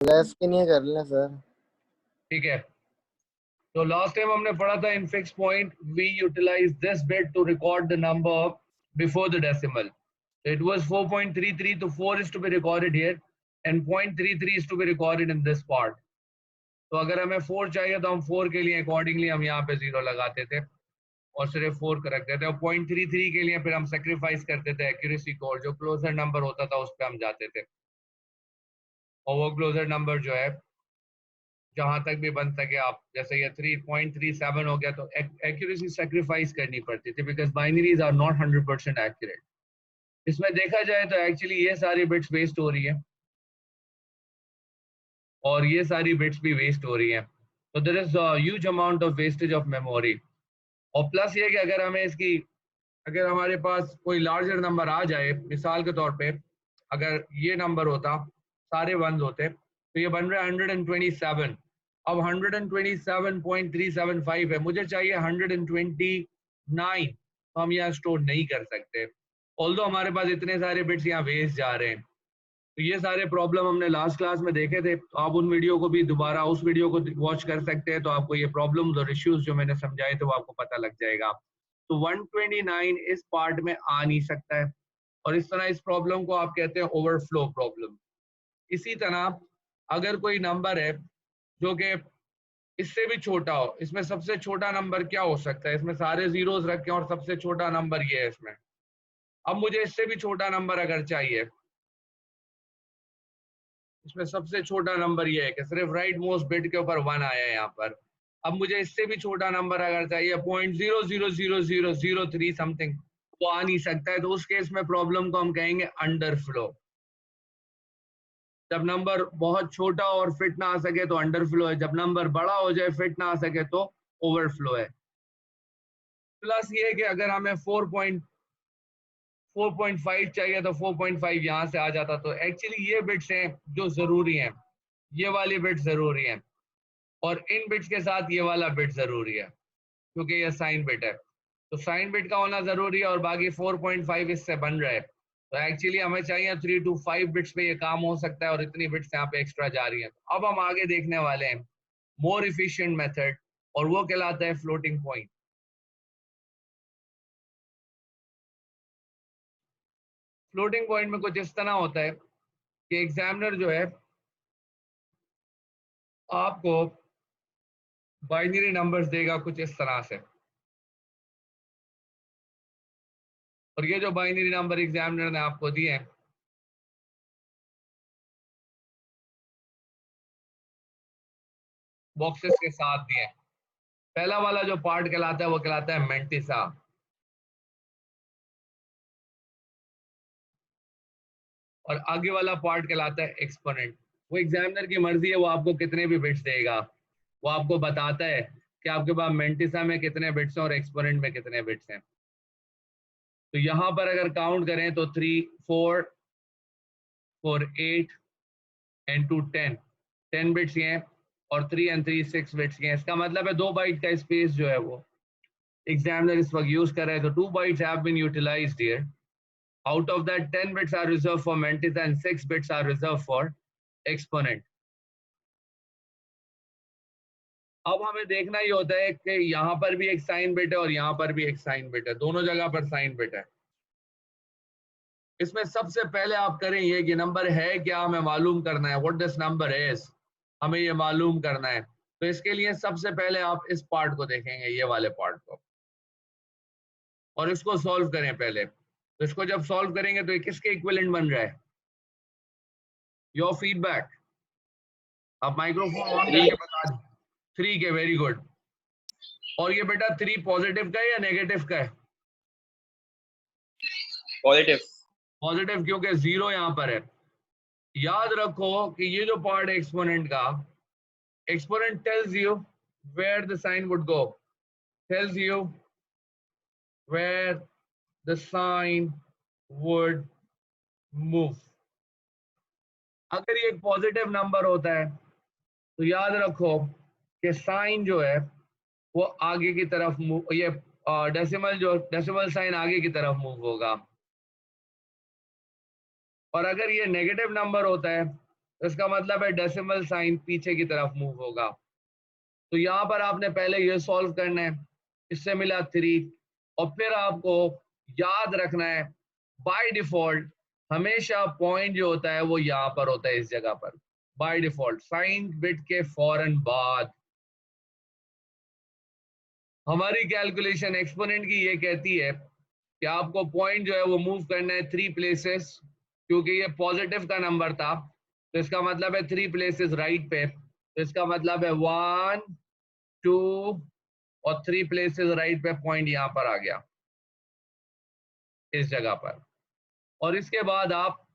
Less के लिए कर लें सर। ठीक है, तो लास्ट टाइम हमने पढ़ा था in fix point we utilise this bit to record the number before the decimal. It was 4.33, so 4 is to be recorded here and 0.33 is to be recorded in this part. तो अगर हमें 4 चाहिए तो हम 4 के लिए अकॉर्डिंगली हम यहाँ पे 0 लगाते थे और सिर्फ 4 को रखते थे, और 0.33 के लिए फिर हम सेक्रीफाइस करते थे एक्यूरेसी को, और जो क्लोजर नंबर होता था उस पर हम जाते थे, और वो क्लोजर नंबर जो है जहां तक भी बन सके आप, जैसे ये 3.37 हो गया तो एक्यूरेसी सेक्रीफाइस करनी पड़ती थी because binaries are not 100% accurate. इसमें देखा जाए तो एक्चुअली ये सारी बिट्स वेस्ट हो रही है और ये सारी बिट्स भी वेस्ट हो रही हैं, तो there is huge amount of wastage of memory. और प्लस ये कि अगर हमें इसकी, अगर हमारे पास कोई लार्जर नंबर आ जाए, मिसाल के तौर पे अगर ये नंबर होता, सारे वंस होते, तो ये बन रहा है 127. अब 127.375 है, मुझे चाहिए 129, तो हम यहाँ स्टोर नहीं कर सकते ऑल्दो हमारे पास इतने सारे बिट्स यहाँ वेस्ट जा रहे हैं. तो ये सारे प्रॉब्लम हमने लास्ट क्लास में देखे थे, तो आप उन वीडियो को भी दोबारा उस वीडियो को वॉच कर सकते हैं, तो आपको ये प्रॉब्लम्स और इश्यूज जो मैंने समझाए थे वो आपको पता लग जाएगा. तो 129 इस पार्ट में आ नहीं सकता है, और इस तरह इस प्रॉब्लम को आप कहते हैं ओवरफ्लो प्रॉब्लम. इसी तरह अगर कोई नंबर है जो कि इससे भी छोटा हो, इसमें सबसे छोटा नंबर क्या हो सकता है, इसमें सारे जीरोस रखे और सबसे छोटा नंबर ये है इसमें. अब मुझे इससे भी छोटा नंबर अगर चाहिए, इसमें सबसे छोटा नंबर ये है कि सिर्फ राइट मोस्ट बिट के ऊपर 1 आया है यहाँ पर. अब मुझे इससे भी छोटा नंबर अगर चाहिए 0.0000003 समथिंग, वो आ नहीं सकता है, तो उस केस में प्रॉब्लम को हम कहेंगे अंडरफ्लो. जब नंबर बहुत छोटा और फिट ना आ सके तो अंडरफ्लो है, जब नंबर बड़ा हो जाए फिट ना आ सके तो ओवरफ्लो है. प्लस ये है कि अगर हमें 4.5 चाहिए तो 4.5 यहाँ से आ जाता, तो एक्चुअली ये बिट्स हैं जो जरूरी हैं, ये वाली बिट्स जरूरी हैं, और इन बिट्स के साथ ये वाला बिट जरूरी है क्योंकि ये साइन बिट है, तो साइन बिट का होना जरूरी है, और बाकी 4.5 इससे बन रहा है. तो एक्चुअली हमें चाहिए 3 to 5 बिट्स पे ये काम हो सकता है, और इतनी बिट्स यहाँ पे एक्स्ट्रा जा रही हैं. अब हम आगे देखने वाले हैं मोर इफिशिएंट मेथड, और वो कहलाता है फ्लोटिंग पॉइंट. फ्लोटिंग पॉइंट में कुछ इस तरह होता है कि एग्जामिनर जो है आपको बाइनरी नंबर्स देगा कुछ इस तरह से, और ये जो बाइनरी नंबर एग्जामिनर ने आपको दिए हैं बॉक्सेस के साथ दिए हैं. पहला वाला जो पार्ट कहलाता है वो कहलाता है मेंटिसा, और आगे वाला पार्ट कहलाता है एक्सपोनेंट. वो एग्जामिनर की मर्जी है, वो आपको कितने भी बिट्स देगा, वो आपको बताता है कि आपके पास मेंटिसा में कितने बिट्स हैं और एक्सपोनेंट में कितने बिट्स हैं. तो यहाँ पर अगर काउंट करें तो 3 4 4 8 एंड 2 10 बिट्स ये हैं, और 3 and 3 6 बिट्स ये हैं. इसका मतलब है 2 बाइट का स्पेस जो है वो एग्जामिनर इस वक्त यूज कर रहे हैं, तो 2 bytes have been utilised here. Out of that, 10 bits are reserved for Mantis and 6 bits are reserved for exponent. अब हमें देखना ही होता है कि यहाँ पर भी एक साइन बिट है और यहाँ पर भी एक साइन बिट है, दोनों जगह पर साइन बिट है. इसमें सबसे पहले आप करें ये कि नंबर है क्या, हमें मालूम करना है. व्हाट दिस नंबर इज, हमें ये मालूम करना है. तो इसके लिए सबसे पहले आप इस पार्ट को देखेंगे, ये वाले पार्ट को, और इसको सॉल्व करें पहले. तो इसको जब सॉल्व करेंगे तो ये किसके इक्विवेलेंट बन रहा है? योर फीडबैक, आप माइक्रोफोन ऑन करके बता दें. 3 के, वेरी गुड. और ये बेटा 3 पॉजिटिव का है या नेगेटिव का है? पॉजिटिव. पॉजिटिव, क्योंकि 0 यहाँ पर है. याद रखो कि ये जो पार्ट है एक्सपोनेंट का, exponent tells you where the sign would go, tells you where the sign would move. अगर ये एक पॉजिटिव नंबर होता है तो याद रखो कि साइन जो है वो आगे की तरफ मूव, ये डेसिमल साइन आगे की तरफ मूव होगा. और अगर ये नेगेटिव नंबर होता है तो इसका मतलब है डेसिमल साइन पीछे की तरफ मूव होगा। तो यहाँ पर आपने पहले ये सॉल्व करना है, इससे मिला 3, और फिर आपको याद रखना है बाय डिफॉल्ट हमेशा पॉइंट जो होता है वो यहाँ पर होता है, इस जगह पर बाय डिफॉल्ट साइन बिट के फौरन बाद। हमारी कैलकुलेशन एक्सपोनेंट की ये कहती है कि आपको पॉइंट जो है वो मूव करना है 3 प्लेसेस, क्योंकि ये पॉजिटिव का नंबर था तो इसका मतलब है 3 प्लेसेस राइट पे, तो इसका मतलब है 1 2 और 3 प्लेसेस राइट पे पॉइंट यहाँ पर आ गया इस जगह पर। और इसके बाद आप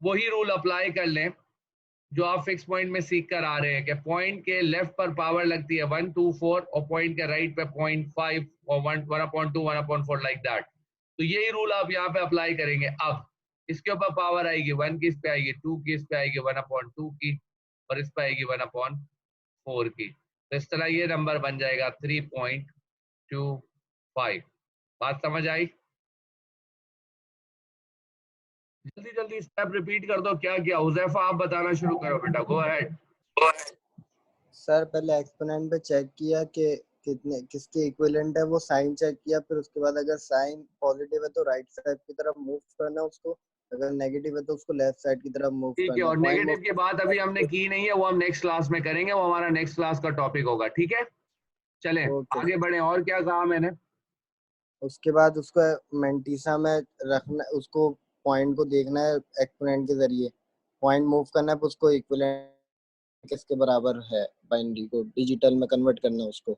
वही रूल अप्लाई कर लें जो आप फिक्स पॉइंट में सीख कर आ रहे हैं कि पॉइंट के लेफ्ट पर पावर लगती है 1 2 4 और पॉइंट के राइट पे 0.5 और 1/2 1/4 लाइक दैट। तो यही रूल आप यहाँ पे अप्लाई करेंगे। अब इसके ऊपर पावर आएगी 1 की, इस पे आएगी 2 की, इस पे आएगी 1/2 की, और इस पे आएगी 1/4 की। तो इस तरह ये नंबर बन जाएगा 3.25। बात समझ आई? जल्दी जल्दी स्टेप रिपीट कर दो, क्या किया हुजैफा? आप बताना शुरू करो बेटा, गो अहेड। सर पहले एक्सपोनेंट पे चेक किया कि कितने किसके इक्विवेलेंट है, वो साइन चेक किया, फिर उसके बाद अगर साइन पॉजिटिव है तो राइट साइड की तरफ मूव करना है उसको, अगर नेगेटिव है तो उसको लेफ्ट साइड की तरफ मूव ठीक है, करना है। और पॉइंट नेगेटिव मूव की बात अभी हमने की नहीं है, वो हम नेक्स्ट क्लास में करेंगे, वो हमारा नेक्स्ट क्लास का टॉपिक होगा। ठीक है, चलें ओके। आगे बढ़े। और क्या कहा मैंने? उसके बाद उसको मेंटिसा में रखना, उसको पॉइंट को देखना है एक्सपोनेंट के जरिए, पॉइंट मूव करना है, उसको इक्विवेलेंट किसके बराबर है, बाइनरी को डिजिटल में कन्वर्ट करना है उसको।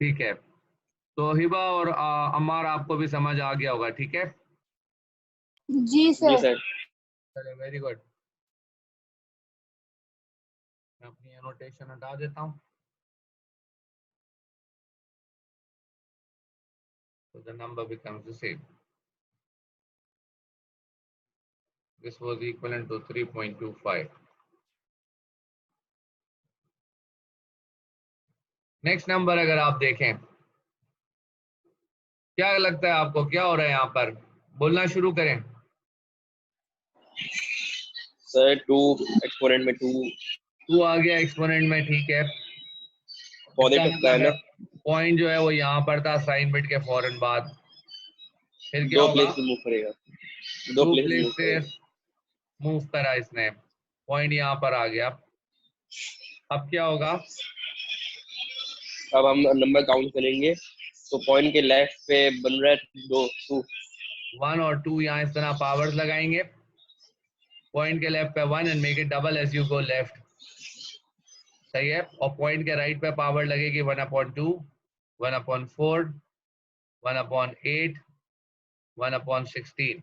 ठीक है, तो हिबा और अम्मार आपको भी समझ आ गया होगा। ठीक है, जी जी सर। सर। चले, वेरी गुड। मैं अपनी एनोटेशन हटा देता हूँ, तो the number becomes the same. This was equivalent to 3.25। Next number अगर आप देखें, क्या लगता है आपको क्या हो रहा है यहाँ पर? बोलना शुरू करें। सर 2 एक्सपोनेंट में 2 2 आ गया एक्सपोनेंट में, ठीक है। इसका पॉजिटिव का है मतलब है ना, पॉइंट जो है वो यहाँ पर था साइन बिट के फौरन बाद। फिर क्या 2 होगा? प्लेस मूव करेगा, 2 2 प्लेस प्लेस मूव से करेगा। मूव करा इसने, पॉइंट यहाँ पर आ गया। अब क्या होगा? अब हम नंबर काउंट करेंगे, तो पॉइंट के लेफ्ट पे बन रहा है 2 2। 1 और 2 यहाँ इस तरह पावर्स लगाएंगे, पॉइंट के लेफ्ट पे 1 and make it double as you go left. सही है, और पॉइंट के राइट पे पावर लगेगी 1/2 1/4 1/8 1/16।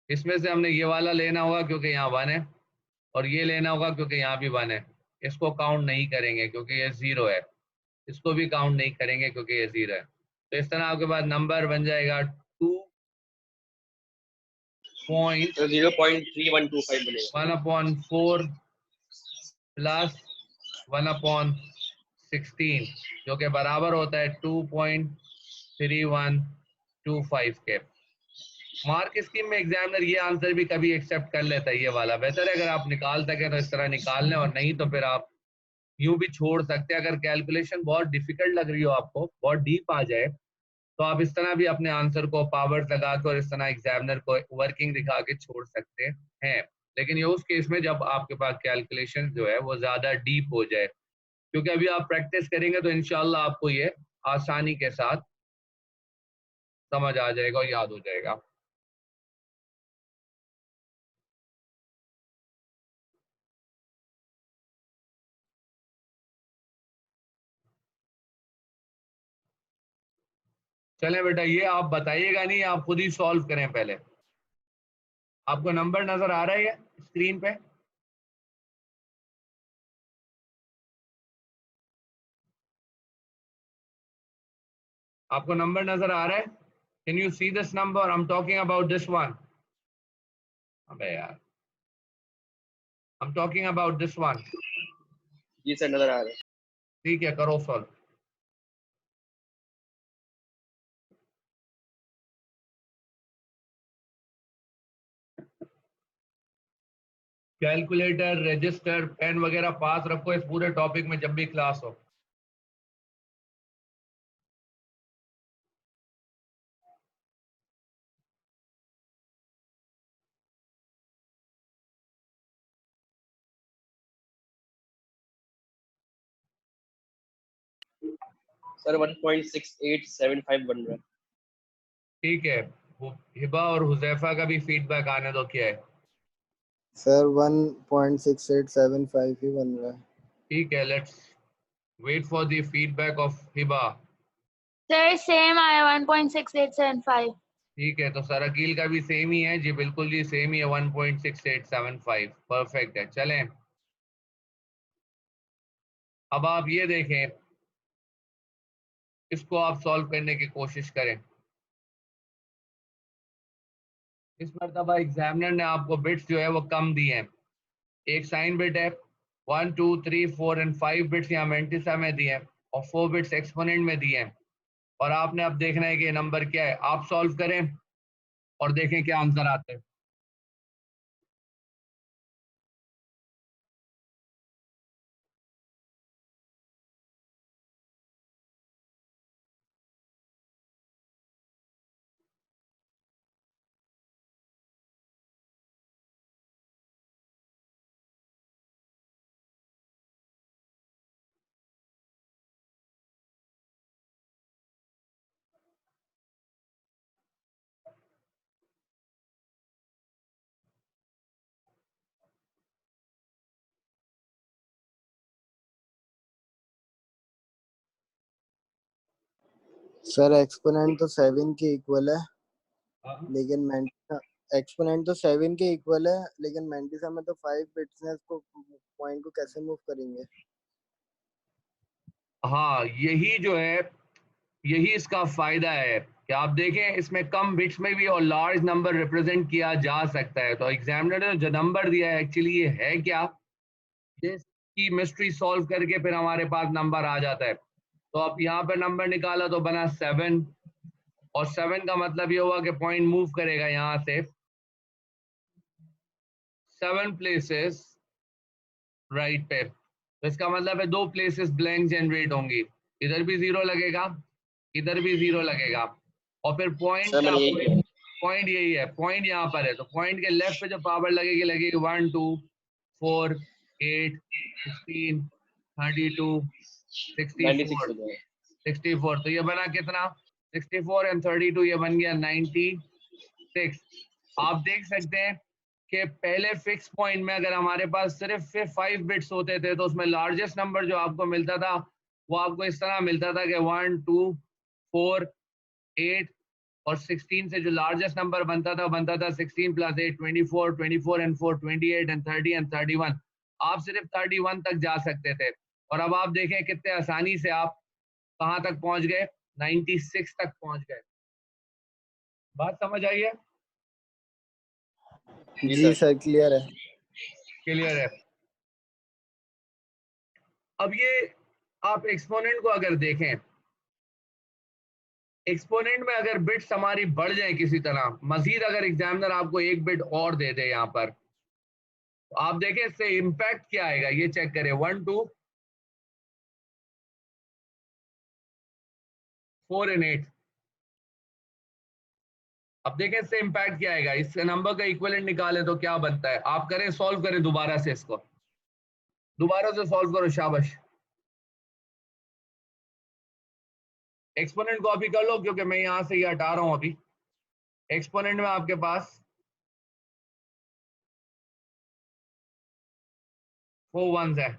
इसमें से हमने ये वाला लेना होगा क्योंकि यहाँ 1 है, और ये लेना होगा क्योंकि यहाँ भी 1 है। इसको काउंट नहीं करेंगे क्योंकि ये 0 है, इसको भी काउंट नहीं करेंगे क्योंकि ये 0 है। तो इस तरह आपके पास नंबर बन जाएगा 2.1/4 तो 0.3125 बनेगा। प्लस 1/16 जो कि बराबर होता है 2.3125 के। मार्क स्कीम में एग्जामिनर ये आंसर भी कभी एक्सेप्ट कर लेता है, ये वाला बेहतर है अगर आप निकाल सकें तो इस तरह निकाल लें, और नहीं तो फिर आप यूं भी छोड़ सकते हैं। अगर कैलकुलेशन बहुत डिफिकल्ट लग रही हो आपको, बहुत डीप आ जाए, तो आप इस तरह भी अपने आंसर को पावर्स लगा के और इस तरह एग्जामिनर को वर्किंग दिखा के छोड़ सकते हैं। लेकिन ये उस केस में जब आपके पास कैलकुलेशन जो है वो ज्यादा डीप हो जाए, क्योंकि अभी आप प्रैक्टिस करेंगे तो इंशाल्लाह आपको ये आसानी के साथ समझ आ जाएगा और याद हो जाएगा। चलें बेटा, ये आप बताइएगा नहीं, आप खुद ही सॉल्व करें पहले। आपको नंबर नजर आ रहा है स्क्रीन पे? आपको नंबर नजर आ रहा है? Can you see this number? I am talking about this one. अबे यार, I am talking about this one. जी सर, नजर आ रहा है। ठीक है, करो सॉल्व। कैलकुलेटर, रजिस्टर, पेन वगैरह पास रखो इस पूरे टॉपिक में जब भी क्लास हो। सर 1.6875 बन रहा है। ठीक है, हिबा और हुजैफा का भी फीडबैक आने दो क्या है। सर 1.6875 ही बन रहा है। ठीक है, let's wait for the feedback of Hiba. Sir same आया 1.6875। ठीक है, तो सर अकील का भी सेम ही है जी, बिल्कुल जी सेम ही है 1.6875। परफेक्ट है। चलें अब आप ये देखें, इसको आप सॉल्व करने की कोशिश करें। इस मरतबा एग्जामिनर ने आपको बिट्स जो है वो कम दिए हैं। एक साइन बिट है, 1 2 3 4 एंड 5 बिट्स यहाँ मेंटिसा में दिए हैं और 4 बिट्स एक्सपोनेंट में दिए हैं। और आपने अब देखना है कि ये नंबर क्या है। आप सॉल्व करें और देखें क्या आंसर आते हैं। सर एक्सपोनेंट तो 7 के इक्वल है, हाँ। लेकिन मेंटिसा एक्सपोनेंट तो 7 के इक्वल है, लेकिन मेंटिसा में तो 5 बिट्स हैं, इसको पॉइंट को कैसे मूव करेंगे? हाँ, यही जो है, यही इसका फायदा है कि आप देखें इसमें कम बिट्स में भी और लार्ज नंबर रिप्रेजेंट किया जा सकता है। तो एग्जामिनर ने जो नंबर दिया है एक्चुअली ये है क्या, इसकी मिस्ट्री सॉल्व करके फिर हमारे पास नंबर आ जाता है। तो अब यहाँ पे नंबर निकाला तो बना 7, और 7 का मतलब ये हुआ कि पॉइंट मूव करेगा यहाँ से 7 प्लेसेस राइट पे। तो इसका मतलब है 2 प्लेसेस ब्लैंक जनरेट होंगी, इधर भी 0 लगेगा, इधर भी 0 लगेगा। और फिर पॉइंट सर का मैंने यही किया। पॉइंट यही है, पॉइंट यहाँ पर है, तो पॉइंट के लेफ्ट पे जो पावर लगेगी लगेगी 1 2 4 8 16 32 96 64। हो जाएगा। 64 तो ये बना कितना, 64 एंड 32 ये बन गया 96। आप देख सकते हैं कि पहले फिक्स पॉइंट में अगर हमारे पास सिर्फ 5 बिट्स होते थे तो उसमें लार्जेस्ट नंबर जो आपको मिलता था वो आपको इस तरह मिलता था कि 1 2 4 8, और 16 से जो लार्जेस्ट नंबर बनता था 16 प्लस 8 24, 24 एंड 4 28 एंड 30 एंड 31। आप सिर्फ 31 तक जा सकते थे। और अब आप देखें कितने आसानी से आप कहाँ तक पहुंच गए, 96 तक पहुंच गए। बात समझ आई है? जी जी सर। सर, क्लियर है। क्लियर है। अब ये आप एक्सपोनेंट को अगर देखें, एक्सपोनेंट में अगर बिट्स हमारी बढ़ जाए किसी तरह, मजीद अगर एग्जामिनर आपको एक बिट और दे दे यहाँ पर, तो आप देखें इससे इंपैक्ट क्या आएगा, ये चेक करें। 1 2 4 एंड 8। अब देखें इससे इंपैक्ट क्या आएगा, इस नंबर का इक्विवेलेंट निकालें तो क्या बनता है। आप करें, सॉल्व करें दोबारा से, इसको दोबारा से सॉल्व करो, शाबाश। एक्सपोनेंट कॉपी कर लो क्योंकि मैं यहां से ये हटा रहा हूं अभी। एक्सपोनेंट में आपके पास 4 1s है।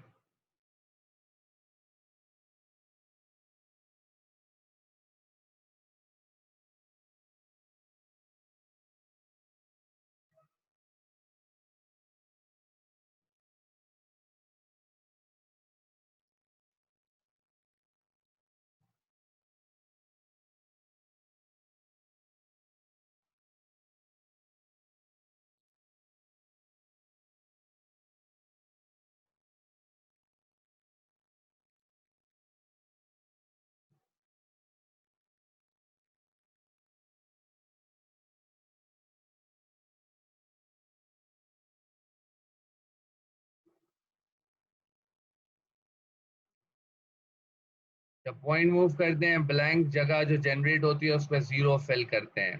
जब पॉइंट मूव करते हैं ब्लैंक जगह जो जनरेट होती है उस पर 0 फिल करते हैं।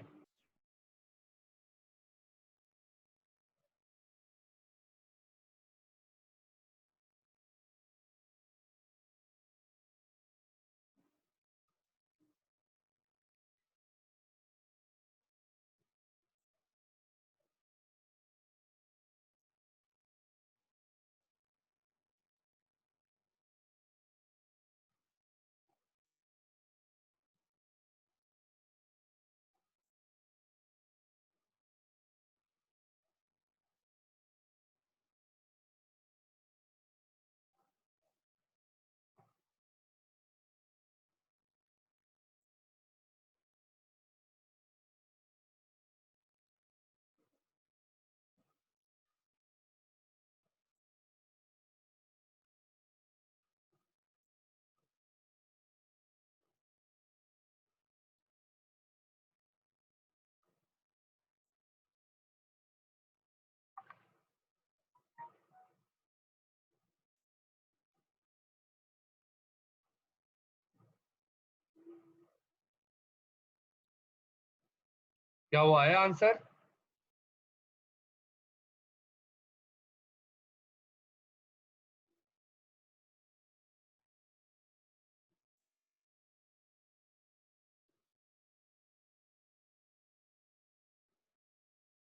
क्या वो आया answer?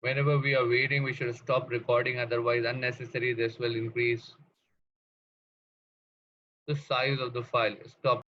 Whenever we are waiting, we should stop recording, otherwise unnecessary this will increase the size of the file. Stop.